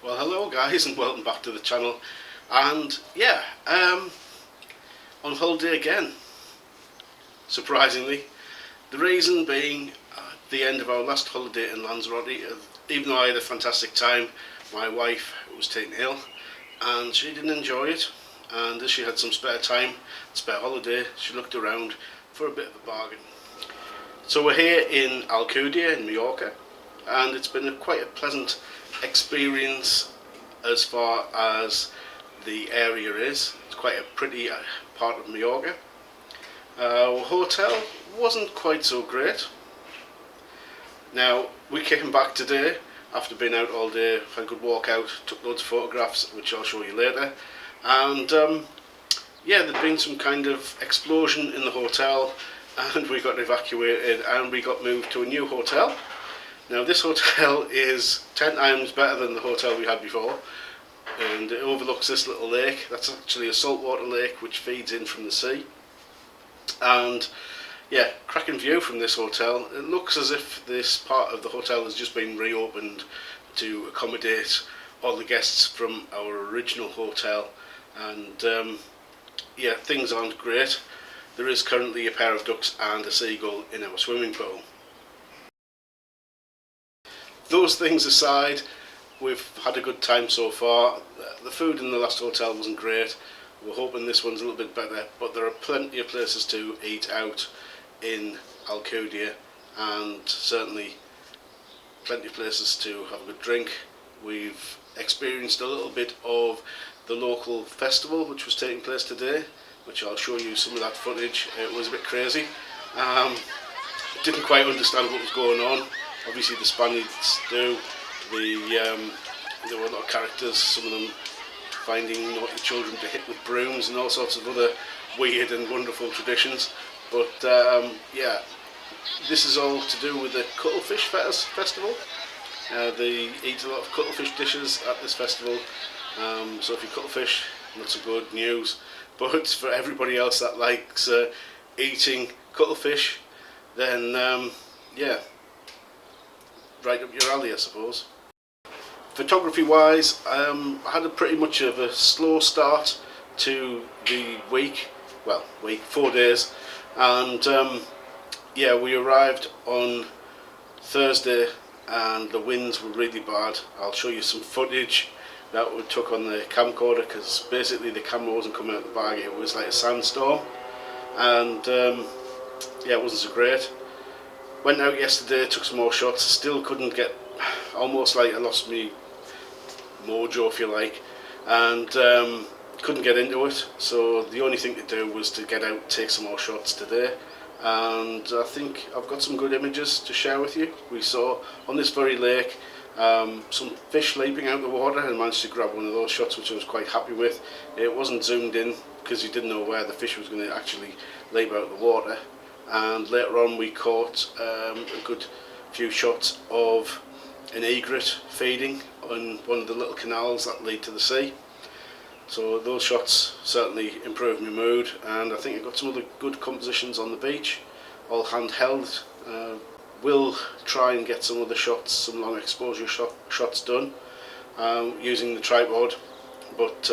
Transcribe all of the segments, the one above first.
Well, hello guys and welcome back to the channel. And yeah, on holiday again, surprisingly. The reason being the end of our last holiday in Lanzarote. Even though I had a fantastic time, my wife was taken ill and she didn't enjoy it, and as she had some spare time, spare holiday, she looked around for a bit of a bargain. So we're here in Alcudia in Mallorca, and it's been quite a pleasant experience as far as the area is. It's quite a pretty part of Mallorca. Our hotel wasn't quite so great. Now, we came back today after being out all day, had a good walk out, took loads of photographs which I'll show you later, and yeah, there'd been some kind of explosion in the hotel and we got evacuated and we got moved to a new hotel. Now this hotel is 10 times better than the hotel we had before, and it overlooks this little lake. That's actually a saltwater lake which feeds in from the sea, and yeah, cracking view from this hotel. It looks as if this part of the hotel has just been reopened to accommodate all the guests from our original hotel, and yeah, things aren't great. There is currently a pair of ducks and a seagull in our swimming pool. Those things aside, we've had a good time so far. The food in the last hotel wasn't great. We're hoping this one's a little bit better, but there are plenty of places to eat out in Alcudia, and certainly plenty of places to have a good drink. We've experienced a little bit of the local festival which was taking place today, which I'll show you some of that footage. It was a bit crazy. Didn't quite understand what was going on. Obviously the Spaniards do. There were a lot of characters, some of them finding naughty children to hit with brooms and all sorts of other weird and wonderful traditions. But yeah, this is all to do with the Cuttlefish Festival. They eat a lot of cuttlefish dishes at this festival, so if you cuttlefish, not so good news. But for everybody else that likes eating cuttlefish, then yeah, right up your alley, I suppose. Photography wise, I had a pretty much of a slow start to the week, 4 days, and yeah, we arrived on Thursday and the winds were really bad. I'll show you some footage that we took on the camcorder, because basically the camera wasn't coming out of the bag. It was like a sandstorm, and yeah, it wasn't so great. Went out yesterday, took some more shots, still couldn't get, almost like I lost me mojo if you like, and couldn't get into it. So the only thing to do was to get out, take some more shots today, and I think I've got some good images to share with you. We saw on this very lake some fish leaping out of the water, and managed to grab one of those shots, which I was quite happy with. It wasn't zoomed in because you didn't know where the fish was going to actually leap out of the water, and later on we caught a good few shots of an egret feeding on one of the little canals that lead to the sea. So those shots certainly improved my mood, and I think I got some other good compositions on the beach, all handheld. We'll try and get some other shots, some long exposure shots done using the tripod, but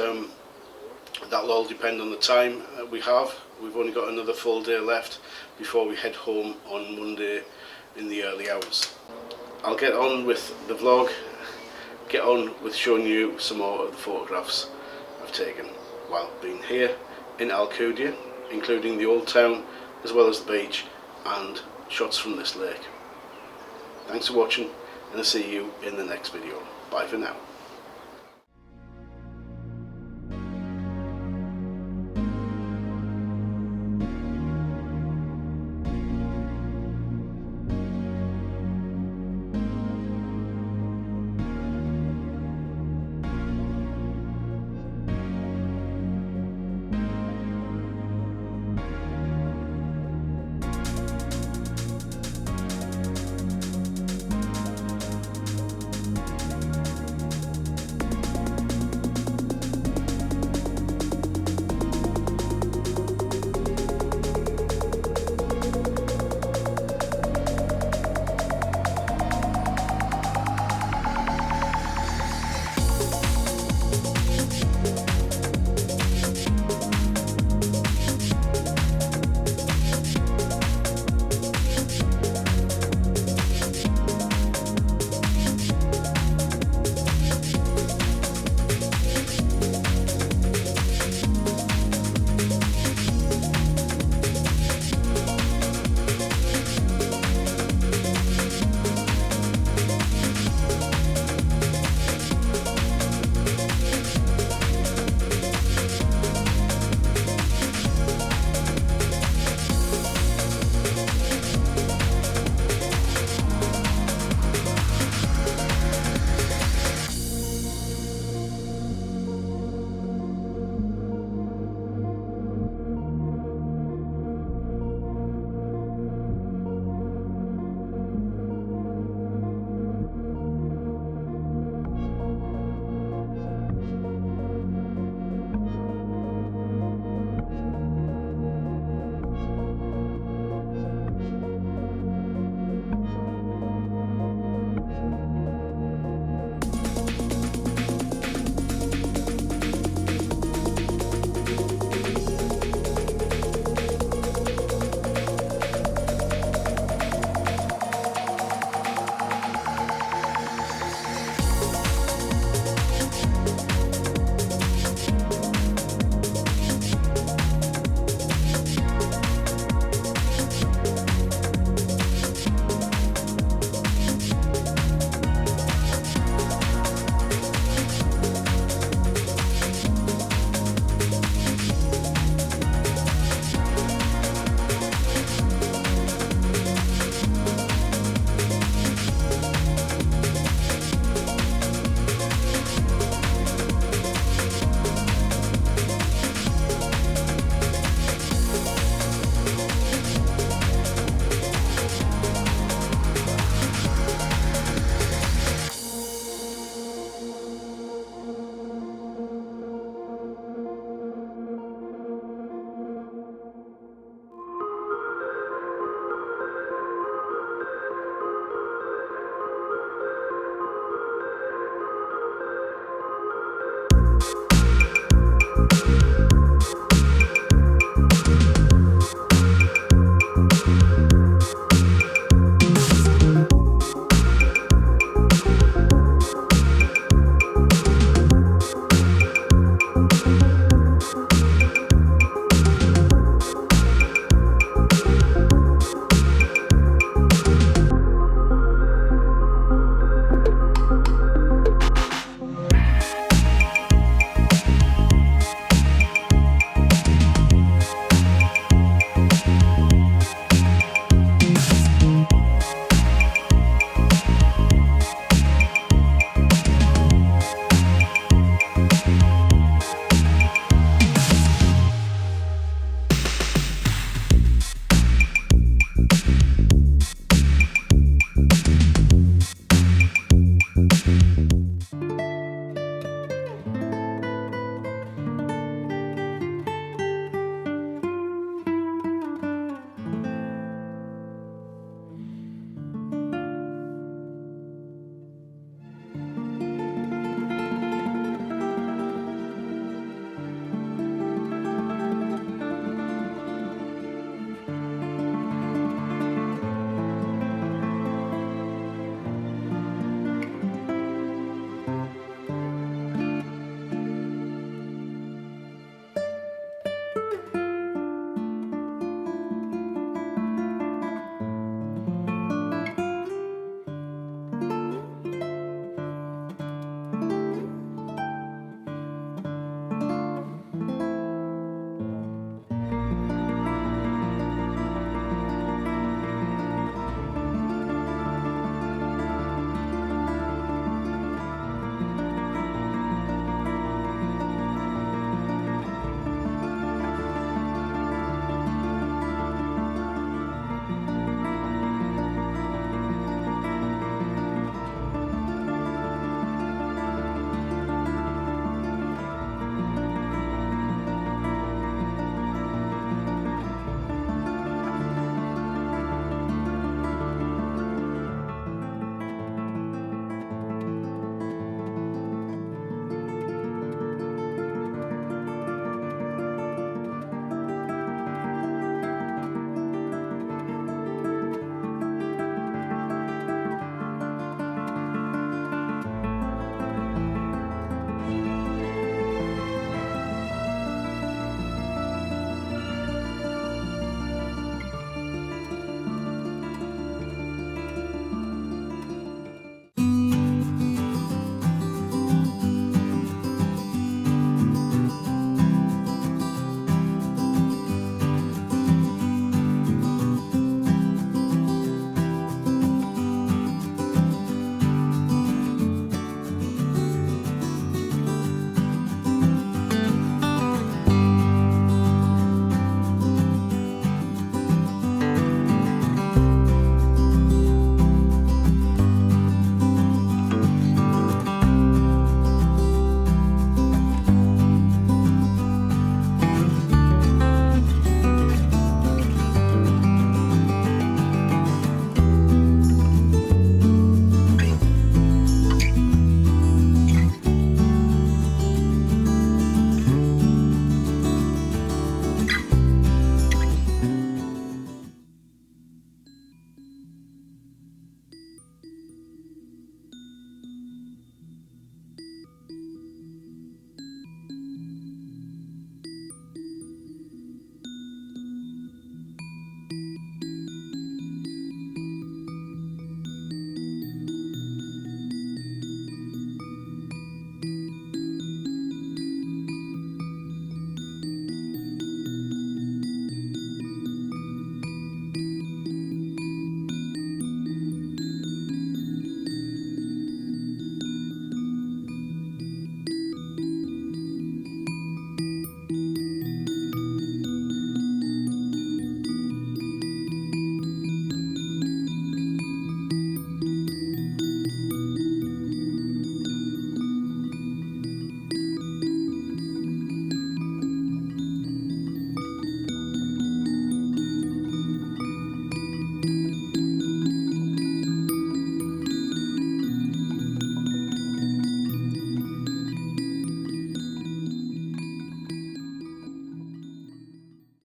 that'll all depend on the time we have. We've only got another full day left before we head home on Monday in the early hours. I'll get on with the vlog, get on with showing you some more of the photographs I've taken while being here in Alcudia, including the old town as well as the beach and shots from this lake. Thanks for watching, and I'll see you in the next video. Bye for now.